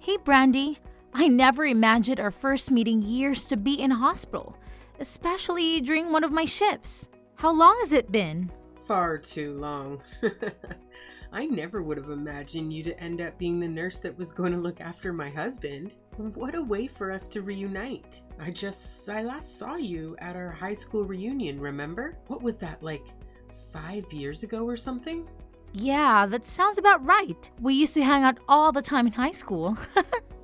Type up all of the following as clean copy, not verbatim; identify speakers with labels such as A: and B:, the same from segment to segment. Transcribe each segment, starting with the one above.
A: Hey Brandy, I never imagined our first meeting years to be in a hospital, especially during one of my shifts. How long has it been?
B: Far too long. I never would have imagined you to end up being the nurse that was going to look after my husband. What a way for us to reunite. I last saw you at our high school reunion, remember? What was that, like 5 years ago or something?
A: Yeah, that sounds about right. We used to hang out all the time in high school.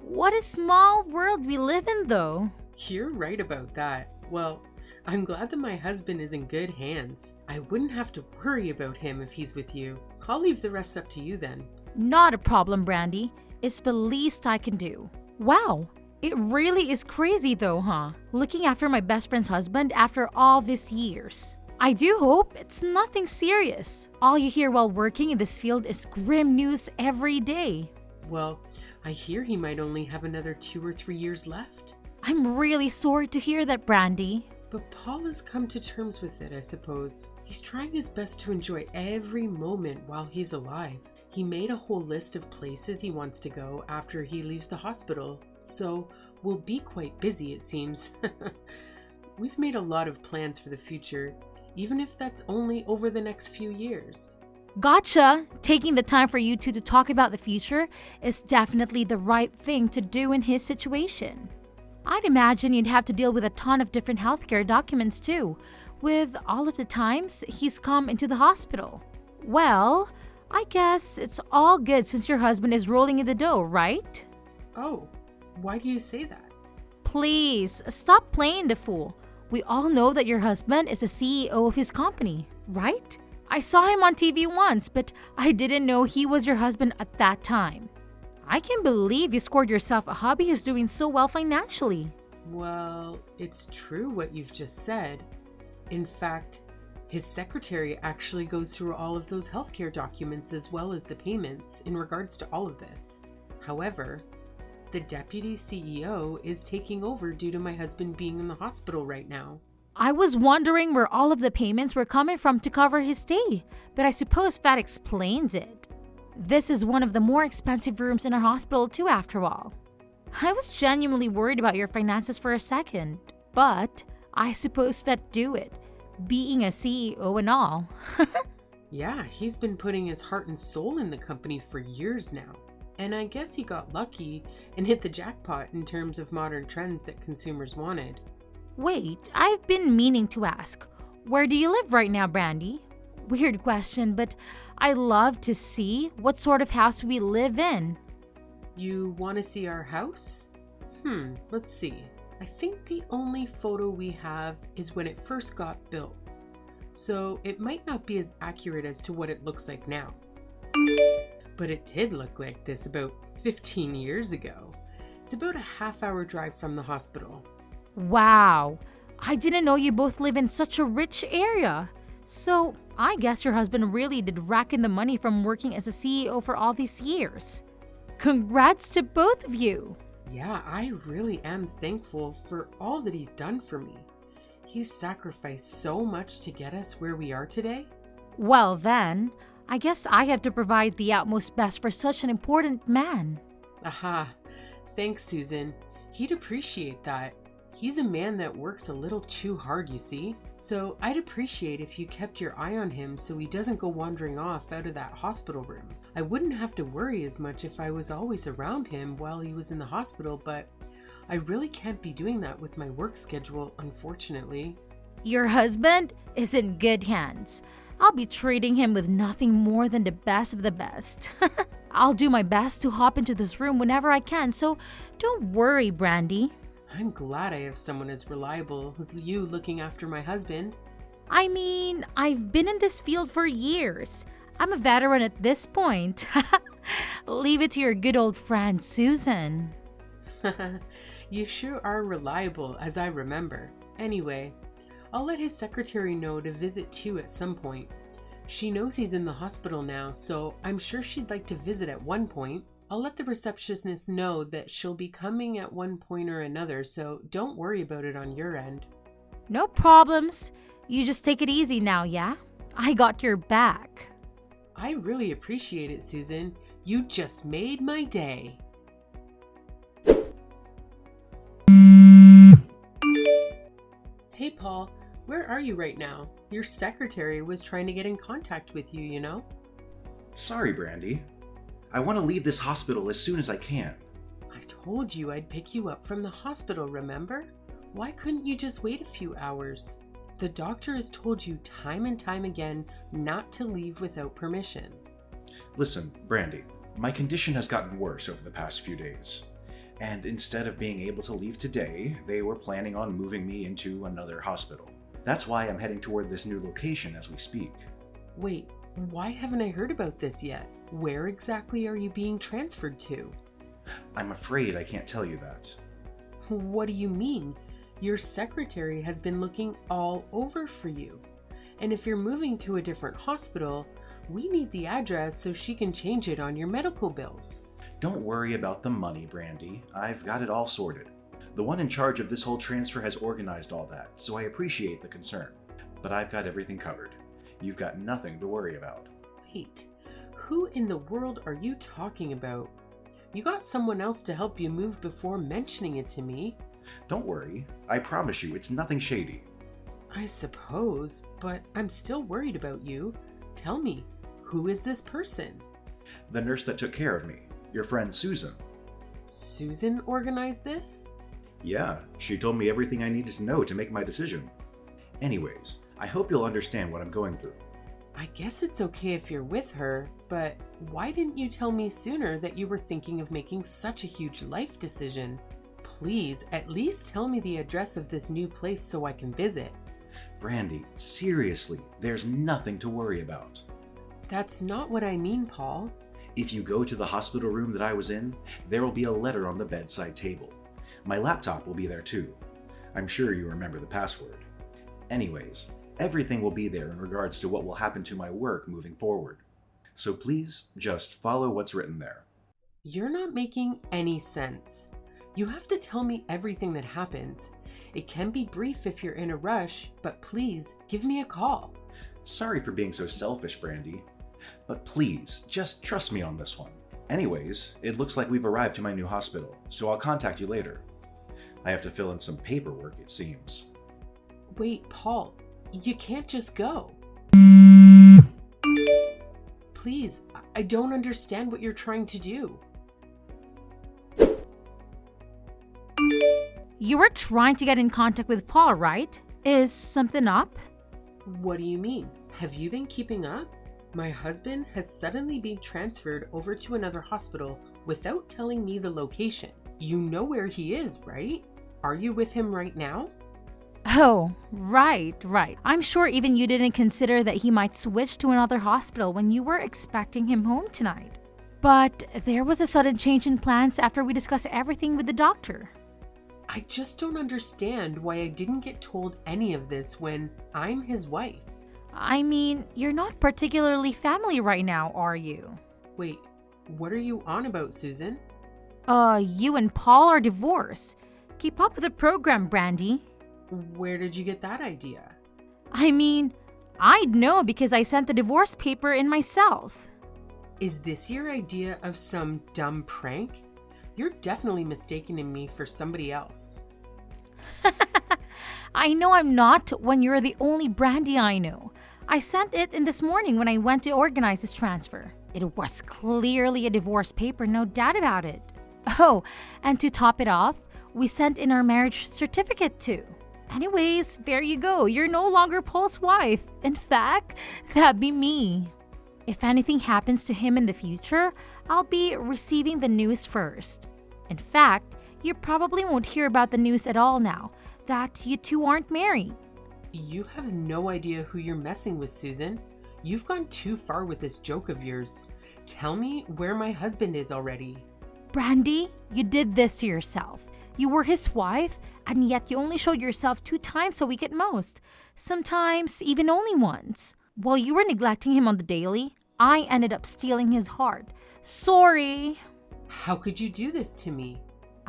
A: What a small world we live in, though.
B: You're right about that. Well, I'm glad that my husband is in good hands. I wouldn't have to worry about him if he's with you. I'll leave the rest up to you then.
A: Not a problem, Brandy. It's the least I can do. Wow, it really is crazy though, huh? Looking after my best friend's husband after all these years. I do hope it's nothing serious. All you hear while working in this field is grim news every day.
B: Well, I hear he might only have another 2 or 3 years left.
A: I'm really sorry to hear that, Brandy.
B: But Paul has come to terms with it, I suppose. He's trying his best to enjoy every moment while he's alive. He made a whole list of places he wants to go after he leaves the hospital, so we'll be quite busy, it seems. We've made a lot of plans for the future, even if that's only over the next few years.
A: Gotcha! Taking the time for you two to talk about the future is definitely the right thing to do in his situation. I'd imagine you'd have to deal with a ton of different healthcare documents too, with all of the times he's come into the hospital. Well, I guess it's all good since your husband is rolling in the dough, right?
B: Oh, why do you say that?
A: Please, stop playing the fool. We all know that your husband is the CEO of his company, right? I saw him on TV once, but I didn't know he was your husband at that time. I can't believe you scored yourself a hubby who's doing so well financially.
B: Well, it's true what you've just said. In fact, his secretary actually goes through all of those healthcare documents as well as the payments in regards to all of this. However, the deputy CEO is taking over due to my husband being in the hospital right now.
A: I was wondering where all of the payments were coming from to cover his stay, but I suppose that explains it. This is one of the more expensive rooms in our hospital too, after all. I was genuinely worried about your finances for a second, but I suppose that do it, being a CEO and all.
B: Yeah, he's been putting his heart and soul in the company for years now. And I guess he got lucky and hit the jackpot in terms of modern trends that consumers wanted.
A: Wait, I've been meaning to ask, where do you live right now, Brandy? Weird question, but I love to see what sort of house we live in.
B: You want to see our house? Let's see. I think the only photo we have is when it first got built, so it might not be as accurate as to what it looks like now. But it did look like this about 15 years ago. It's about a half-hour drive from the hospital.
A: Wow, I didn't know you both live in such a rich area. So, I guess your husband really did rack in the money from working as a CEO for all these years. Congrats to both of you!
B: Yeah, I really am thankful for all that he's done for me. He's sacrificed so much to get us where we are today.
A: Well then, I guess I have to provide the utmost best for such an important man.
B: Aha, thanks, Susan. He'd appreciate that. He's a man that works a little too hard, you see. So I'd appreciate if you kept your eye on him so he doesn't go wandering off out of that hospital room. I wouldn't have to worry as much if I was always around him while he was in the hospital, but I really can't be doing that with my work schedule, unfortunately.
A: Your husband is in good hands. I'll be treating him with nothing more than the best of the best. I'll do my best to hop into this room whenever I can, so don't worry, Brandy.
B: I'm glad I have someone as reliable as you looking after my husband.
A: I mean, I've been in this field for years. I'm a veteran at this point. Leave it to your good old friend, Susan.
B: You sure are reliable, as I remember. Anyway, I'll let his secretary know to visit too at some point. She knows he's in the hospital now, so I'm sure she'd like to visit at one point. I'll let the receptionist know that she'll be coming at one point or another, so don't worry about it on your end.
A: No problems. You just take it easy now, yeah? I got your back.
B: I really appreciate it, Susan. You just made my day. Hey Paul, where are you right now? Your secretary was trying to get in contact with you, you know?
C: Sorry, Brandy. I want to leave this hospital as soon as I can.
B: I told you I'd pick you up from the hospital, remember? Why couldn't you just wait a few hours? The doctor has told you time and time again not to leave without permission.
C: Listen, Brandy, my condition has gotten worse over the past few days. And instead of being able to leave today, they were planning on moving me into another hospital. That's why I'm heading toward this new location as we speak.
B: Wait, why haven't I heard about this yet? Where exactly are you being transferred to?
C: I'm afraid I can't tell you that.
B: What do you mean? Your secretary has been looking all over for you. And if you're moving to a different hospital, we need the address so she can change it on your medical bills.
C: Don't worry about the money, Brandy. I've got it all sorted. The one in charge of this whole transfer has organized all that, so I appreciate the concern. But I've got everything covered. You've got nothing to worry about.
B: Wait, who in the world are you talking about? You got someone else to help you move before mentioning it to me.
C: Don't worry. I promise you, it's nothing shady.
B: I suppose, but I'm still worried about you. Tell me, who is this person?
C: The nurse that took care of me, your friend Susan.
B: Susan organized this?
C: Yeah, she told me everything I needed to know to make my decision. Anyways, I hope you'll understand what I'm going through.
B: I guess it's okay if you're with her, but why didn't you tell me sooner that you were thinking of making such a huge life decision? Please, at least tell me the address of this new place so I can visit.
C: Brandy, seriously, there's nothing to worry about.
B: That's not what I mean, Paul.
C: If you go to the hospital room that I was in, there will be a letter on the bedside table. My laptop will be there too. I'm sure you remember the password. Anyways, everything will be there in regards to what will happen to my work moving forward. So please, just follow what's written there.
B: You're not making any sense. You have to tell me everything that happens. It can be brief if you're in a rush, but please give me a call.
C: Sorry for being so selfish, Brandy. But please, just trust me on this one. Anyways, it looks like we've arrived to my new hospital, so I'll contact you later. I have to fill in some paperwork, it seems.
B: Wait, Paul, you can't just go. Please, I don't understand what you're trying to do.
A: You were trying to get in contact with Paul, right? Is something up?
B: What do you mean? Have you been keeping up? My husband has suddenly been transferred over to another hospital without telling me the location. You know where he is, right? Are you with him right now?
A: Oh, right. I'm sure even you didn't consider that he might switch to another hospital when you were expecting him home tonight. But there was a sudden change in plans after we discussed everything with the doctor.
B: I just don't understand why I didn't get told any of this when I'm his wife.
A: I mean, you're not particularly family right now, are you?
B: Wait, what are you on about, Susan?
A: You and Paul are divorced. Keep up with the program, Brandy.
B: Where did you get that idea?
A: I mean, I'd know because I sent the divorce paper in myself.
B: Is this your idea of some dumb prank? You're definitely mistaking me for somebody else.
A: I know I'm not when you're the only Brandy I know. I sent it in this morning when I went to organize this transfer. It was clearly a divorce paper, no doubt about it. Oh, and to top it off, we sent in our marriage certificate too. Anyways, there you go. You're no longer Paul's wife. In fact, that'd be me. If anything happens to him in the future, I'll be receiving the news first. In fact, you probably won't hear about the news at all now that you two aren't married.
B: You have no idea who you're messing with, Susan. You've gone too far with this joke of yours. Tell me where my husband is already.
A: Brandy, you did this to yourself. You were his wife, and yet you only showed yourself 2 times a week at most. Sometimes even only once. While you were neglecting him on the daily, I ended up stealing his heart. Sorry.
B: How could you do this to me?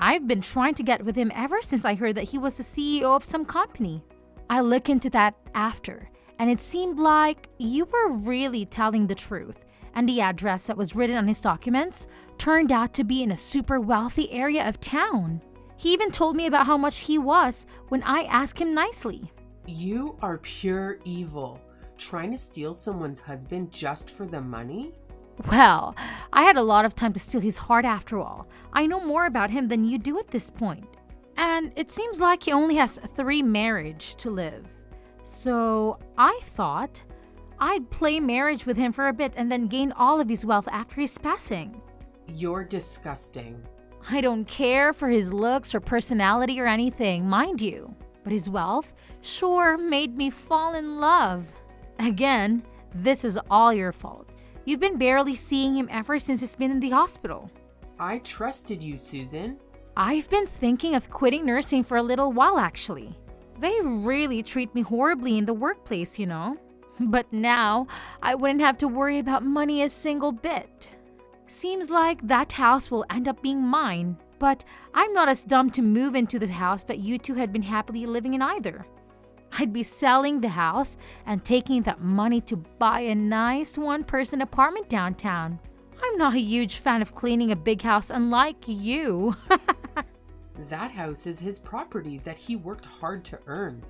A: I've been trying to get with him ever since I heard that he was the CEO of some company. I looked into that after, and it seemed like you were really telling the truth. And the address that was written on his documents turned out to be in a super wealthy area of town. He even told me about how much he was when I asked him nicely.
B: You are pure evil. Trying to steal someone's husband just for the money?
A: Well, I had a lot of time to steal his heart after all. I know more about him than you do at this point. And it seems like he only has 3 marriages to live. So I thought I'd play marriage with him for a bit and then gain all of his wealth after his passing.
B: You're disgusting.
A: I don't care for his looks or personality or anything, mind you. But his wealth sure made me fall in love. Again, this is all your fault. You've been barely seeing him ever since he's been in the hospital.
B: I trusted you, Susan.
A: I've been thinking of quitting nursing for a little while actually. They really treat me horribly in the workplace, you know. But now, I wouldn't have to worry about money a single bit. Seems like that house will end up being mine, but I'm not as dumb to move into the house that you two had been happily living in either. I'd be selling the house and taking that money to buy a nice one-person apartment downtown. I'm not a huge fan of cleaning a big house unlike you.
B: That house is his property that he worked hard to earn.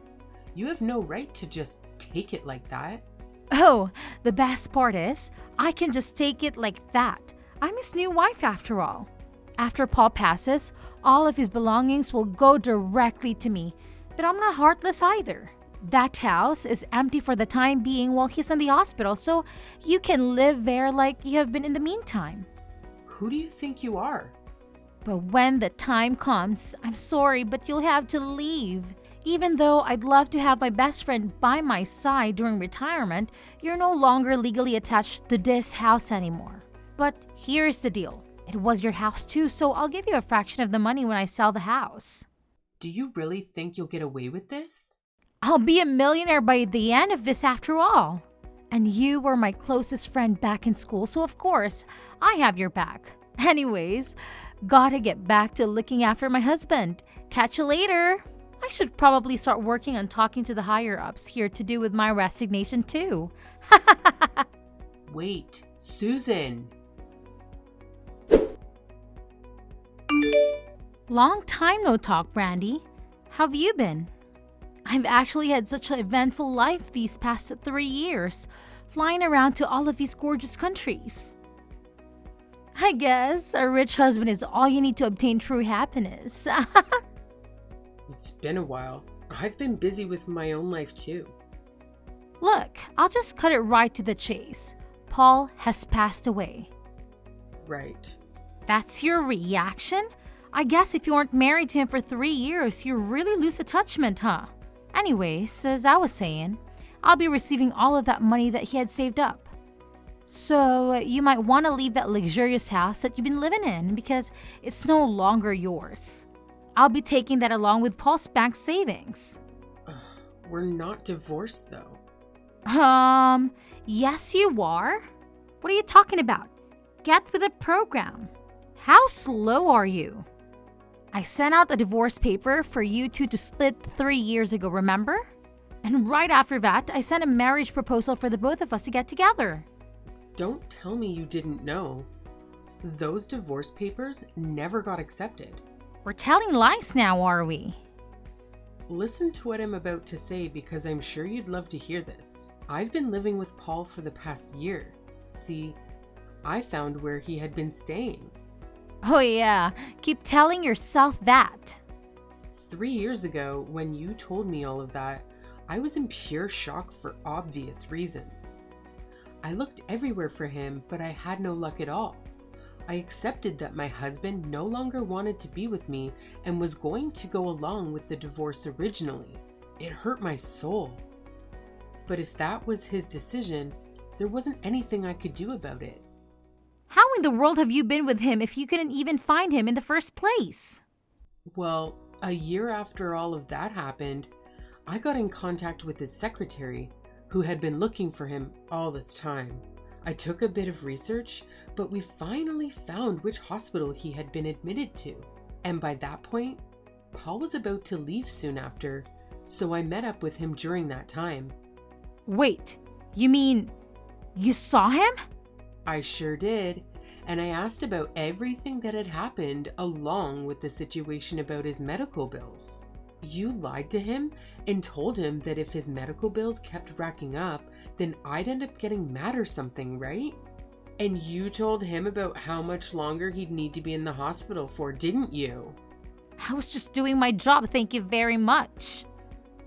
B: You have no right to just take it like that.
A: Oh, the best part is, I can just take it like that. I'm his new wife after all. After Paul passes, all of his belongings will go directly to me. But I'm not heartless either. That house is empty for the time being while he's in the hospital, so you can live there like you have been in the meantime.
B: Who do you think you are?
A: But when the time comes, I'm sorry, but you'll have to leave. Even though I'd love to have my best friend by my side during retirement, you're no longer legally attached to this house anymore. But here's the deal. It was your house too, so I'll give you a fraction of the money when I sell the house.
B: Do you really think you'll get away with this?
A: I'll be a millionaire by the end of this after all. And you were my closest friend back in school, so of course, I have your back. Anyways, gotta get back to looking after my husband. Catch you later. I should probably start working on talking to the higher-ups here to do with my resignation too.
B: Wait, Susan.
A: Long time no talk, Brandy. How have you been? I've actually had such an eventful life these past 3 years, flying around to all of these gorgeous countries. I guess a rich husband is all you need to obtain true happiness.
B: It's been a while. I've been busy with my own life too.
A: Look, I'll just cut it right to the chase. Paul has passed away.
B: Right.
A: That's your reaction? I guess if you weren't married to him for 3 years, you really lose attachment, huh? Anyways, as I was saying, I'll be receiving all of that money that he had saved up. So you might want to leave that luxurious house that you've been living in because it's no longer yours. I'll be taking that along with Paul's bank savings.
B: We're not divorced though.
A: Yes you are. What are you talking about? Get with the program. How slow are you? I sent out a divorce paper for you two to split 3 years ago, remember? And right after that, I sent a marriage proposal for the both of us to get together.
B: Don't tell me you didn't know. Those divorce papers never got accepted.
A: We're telling lies now, are we?
B: Listen to what I'm about to say because I'm sure you'd love to hear this. I've been living with Paul for the past year. See, I found where he had been staying.
A: Oh yeah, keep telling yourself that.
B: 3 years ago, when you told me all of that, I was in pure shock for obvious reasons. I looked everywhere for him, but I had no luck at all. I accepted that my husband no longer wanted to be with me and was going to go along with the divorce originally. It hurt my soul. But if that was his decision, there wasn't anything I could do about it.
A: How in the world have you been with him if you couldn't even find him in the first place?
B: Well, a year after all of that happened, I got in contact with his secretary, who had been looking for him all this time. I took a bit of research, but we finally found which hospital he had been admitted to. And by that point, Paul was about to leave soon after, so I met up with him during that time.
A: Wait, you mean you saw him?
B: I sure did, and I asked about everything that had happened along with the situation about his medical bills. You lied to him and told him that if his medical bills kept racking up, then I'd end up getting mad or something, right? And you told him about how much longer he'd need to be in the hospital for, didn't you?
A: I was just doing my job, thank you very much.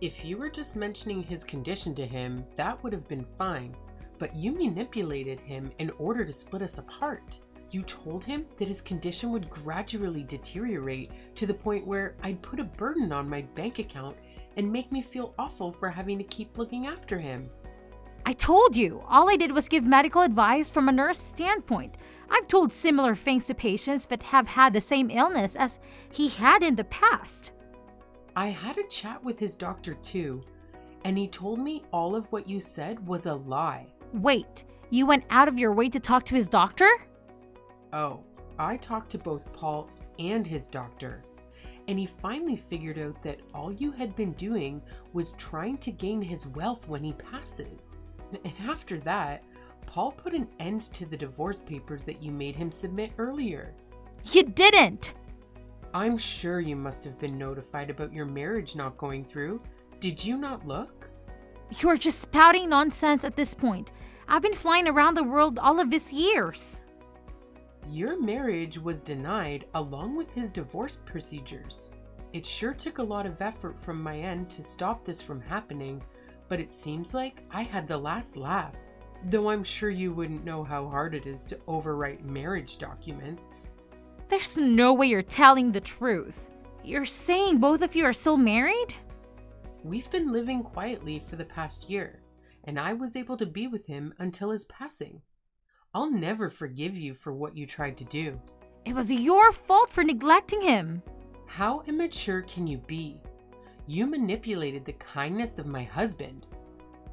B: If you were just mentioning his condition to him, that would have been fine. But you manipulated him in order to split us apart. You told him that his condition would gradually deteriorate to the point where I'd put a burden on my bank account and make me feel awful for having to keep looking after him.
A: I told you, all I did was give medical advice from a nurse standpoint. I've told similar things to patients that have had the same illness as he had in the past.
B: I had a chat with his doctor too, and he told me all of what you said was a lie.
A: Wait, you went out of your way to talk to his doctor?
B: Oh, I talked to both Paul and his doctor, and he finally figured out that all you had been doing was trying to gain his wealth when he passes. And after that, Paul put an end to the divorce papers that you made him submit earlier.
A: You didn't!
B: I'm sure you must have been notified about your marriage not going through. Did you not look?
A: You're just spouting nonsense at this point. I've been flying around the world all of these years.
B: Your marriage was denied along with his divorce procedures. It sure took a lot of effort from my end to stop this from happening, but it seems like I had the last laugh. Though I'm sure you wouldn't know how hard it is to overwrite marriage documents.
A: There's no way you're telling the truth. You're saying both of you are still married?
B: We've been living quietly for the past year, and I was able to be with him until his passing. I'll never forgive you for what you tried to do.
A: It was your fault for neglecting him.
B: How immature can you be? You manipulated the kindness of my husband.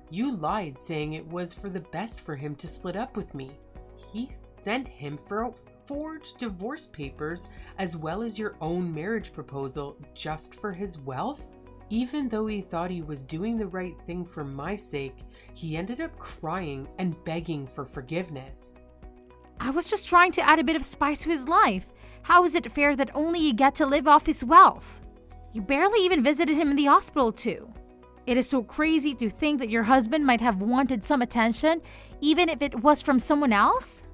B: You lied saying it was for the best for him to split up with me. He sent him for forged divorce papers as well as your own marriage proposal just for his wealth? Even though he thought he was doing the right thing for my sake, he ended up crying and begging for forgiveness.
A: I was just trying to add a bit of spice to his life. How is it fair that only you get to live off his wealth? You barely even visited him in the hospital too. It is so crazy to think that your husband might have wanted some attention, even if it was from someone else.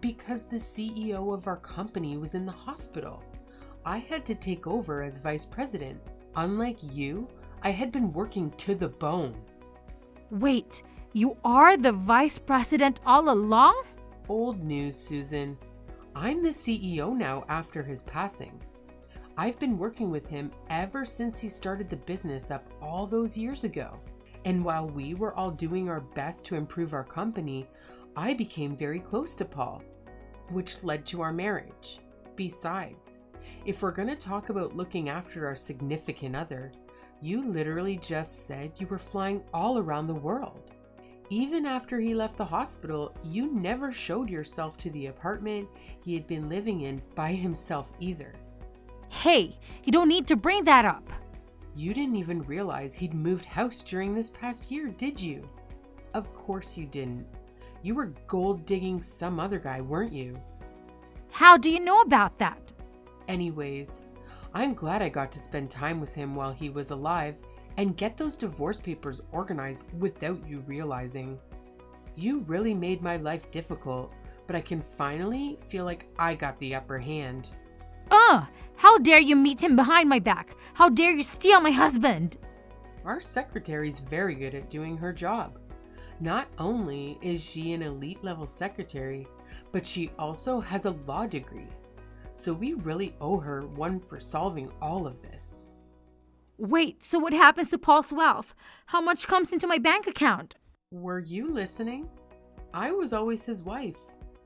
B: Because the CEO of our company was in the hospital. I had to take over as vice president. Unlike you, I had been working to the bone.
A: Wait, you are the vice president all along?
B: Old news, Susan. I'm the CEO now after his passing. I've been working with him ever since he started the business up all those years ago. And while we were all doing our best to improve our company, I became very close to Paul, which led to our marriage. Besides, if we're going to talk about looking after our significant other, you literally just said you were flying all around the world. Even after he left the hospital, you never showed yourself to the apartment he had been living in by himself either.
A: Hey, you don't need to bring that up.
B: You didn't even realize he'd moved house during this past year, did you? Of course you didn't. You were gold digging some other guy, weren't you?
A: How do you know about that?
B: Anyways, I'm glad I got to spend time with him while he was alive and get those divorce papers organized without you realizing. You really made my life difficult, but I can finally feel like I got the upper hand.
A: How dare you meet him behind my back? How dare you steal my husband?
B: Our secretary's very good at doing her job. Not only is she an elite level secretary, but she also has a law degree. So we really owe her one for solving all of this.
A: Wait, so what happens to Paul's wealth? How much comes into my bank account?
B: Were you listening? I was always his wife,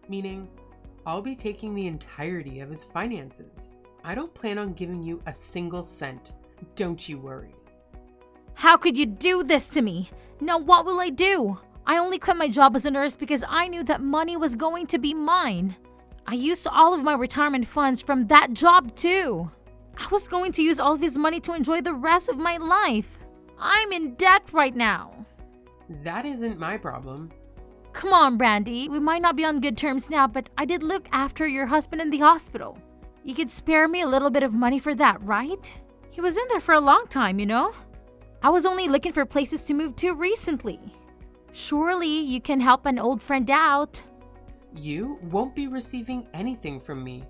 B: meaning I'll be taking the entirety of his finances. I don't plan on giving you a single cent. Don't you worry.
A: How could you do this to me? Now what will I do? I only quit my job as a nurse because I knew that money was going to be mine. I used all of my retirement funds from that job too. I was going to use all of his money to enjoy the rest of my life. I'm in debt right now.
B: That isn't my problem.
A: Come on, Brandy. We might not be on good terms now, but I did look after your husband in the hospital. You could spare me a little bit of money for that, right? He was in there for a long time, you know? I was only looking for places to move to recently. Surely you can help an old friend out.
B: You won't be receiving anything from me.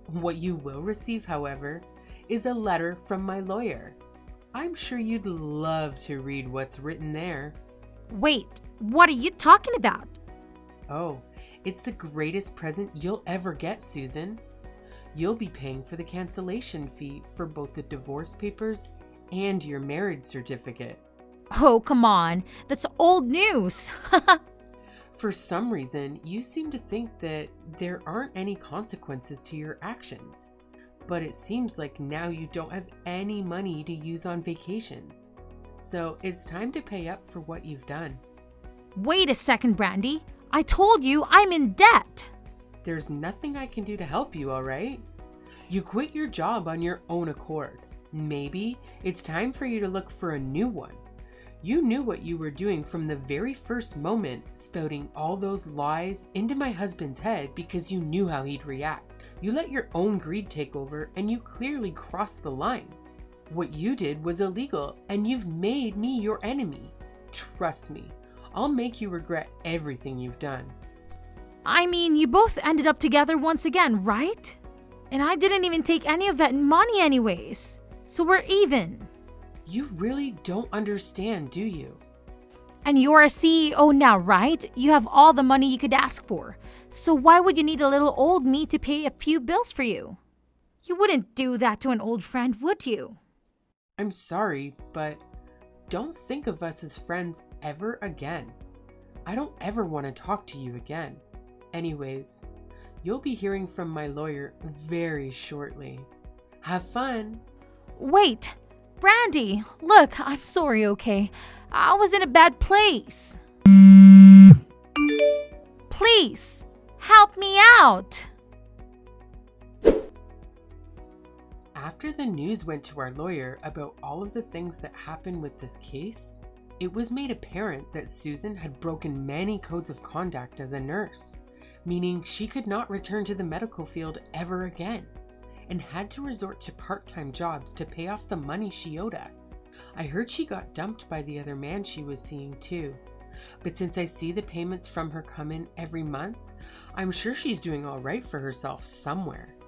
B: What you will receive, however, is a letter from my lawyer. I'm sure you'd love to read what's written there.
A: Wait, what are you talking about?
B: Oh, it's the greatest present you'll ever get, Susan. You'll be paying for the cancellation fee for both the divorce papers and your marriage certificate.
A: Oh, come on. That's old news.
B: For some reason, you seem to think that there aren't any consequences to your actions. But it seems like now you don't have any money to use on vacations. So it's time to pay up for what you've done.
A: Wait a second, Brandy. I told you I'm in debt.
B: There's nothing I can do to help you, all right? You quit your job on your own accord. Maybe it's time for you to look for a new one. You knew what you were doing from the very first moment, spouting all those lies into my husband's head because you knew how he'd react. You let your own greed take over and you clearly crossed the line. What you did was illegal and you've made me your enemy. Trust me, I'll make you regret everything you've done.
A: I mean, you both ended up together once again, right? And I didn't even take any of that money anyways. So we're even.
B: You really don't understand, do you?
A: And you're a CEO now, right? You have all the money you could ask for. So why would you need a little old me to pay a few bills for you? You wouldn't do that to an old friend, would you?
B: I'm sorry, but don't think of us as friends ever again. I don't ever want to talk to you again. Anyways, you'll be hearing from my lawyer very shortly. Have fun!
A: Wait! Brandy, look, I'm sorry, okay? I was in a bad place. Please, help me out.
B: After the news went to our lawyer about all of the things that happened with this case, it was made apparent that Susan had broken many codes of conduct as a nurse, meaning she could not return to the medical field ever again, and had to resort to part-time jobs to pay off the money she owed us. I heard she got dumped by the other man she was seeing too. But since I see the payments from her come in every month, I'm sure she's doing all right for herself somewhere.